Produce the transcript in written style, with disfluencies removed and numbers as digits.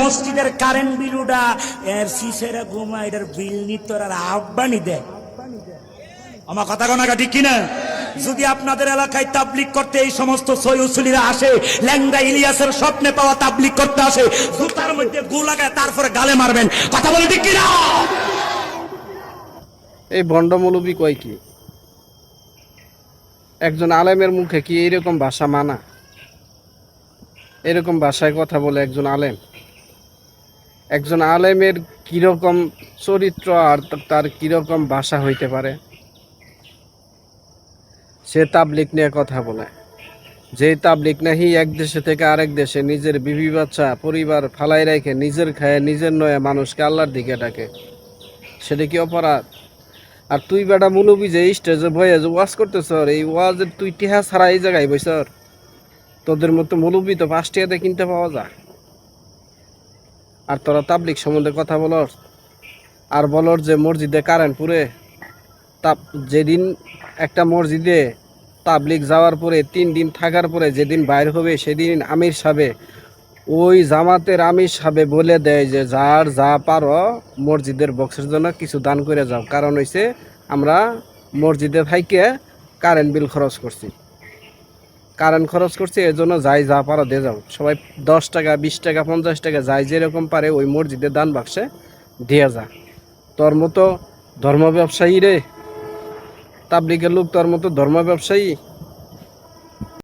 মসজিদের current bill উডা এর শিশেরা ঘুমা এটার বিল নি তোর আর আহ্বানি দেয়। আমার কথা কোনা ঠিক কিনা? যদি আপনাদের এলাকায় তাবলিগ করতে এই সমস্ত সৈয়দুলিরা আসে, ল্যাংড়া ইলিয়াসের স্বপ্নে পাওয়া তাবলিগ করতে আসে, জুতার মধ্যে গু লাগায় তারপরে গালে মারবেন। কথা বলে ঠিক কিনা? এই ভণ্ড মৌলবী কয় কি? একজন আলেমের মুখে কি এইরকম ভাষা মানা? এরকম ভাষায় কথা বলে একজন আলেম? একজন আলেমের কিরকম চরিত্র আর তার কিরকম ভাষা হইতে পারে? সে তাবলিগ নিয়ে কথা বলে, যে তাবলিগ নাহি এক দেশে থেকে আরেক দেশে নিজের বিবি বাচ্চা পরিবার ফালাই রেখে নিজের খায় নিজের নয় মানুষকে আল্লাহর দিকে ডাকে, সেটা কি অপরাধ? আর তুই বেটা মৌলবি যে স্টেজে বয়ে যে ওয়াজ করতেছ, এই ওয়াজের তুই টিহা ছাড়া এই জায়গায় বইসর? তোদের মতো মৌলবি তো 5 টাকাতে কিনতে পাওয়া যায়। আর তোরা তাবলিগ সম্বন্ধে কথা বলর, আর বলর যে মসজিদে কারেন্ট পুরে। যেদিন একটা মসজিদে তাবলিগ যাওয়ার পরে 3 দিন থাকার পরে যেদিন বাইর হবে, সেদিন আমির সাহেব, ওই জামাতের আমির সাহেব বলে দেয় যে যার যা পারো মসজিদের বক্সের জন্য কিছু দান করে যাও। কারণ হইছে আমরা মসজিদে থাইকে কারেন্ট বিল খরচ করছি, কারেন্ট খরচ করছি, এর জন্য যাই যা পারো দিয়ে যাও। সবাই 10 টাকা 20 টাকা 50 টাকা যাই যেরকম পারে ওই মসজিদের দান বাক্সে দিয়ে যা। তোর মতো ধর্ম ব্যবসায়ী রে, তাবলিগের লোক তোর মতো ধর্ম ব্যবসায়ী।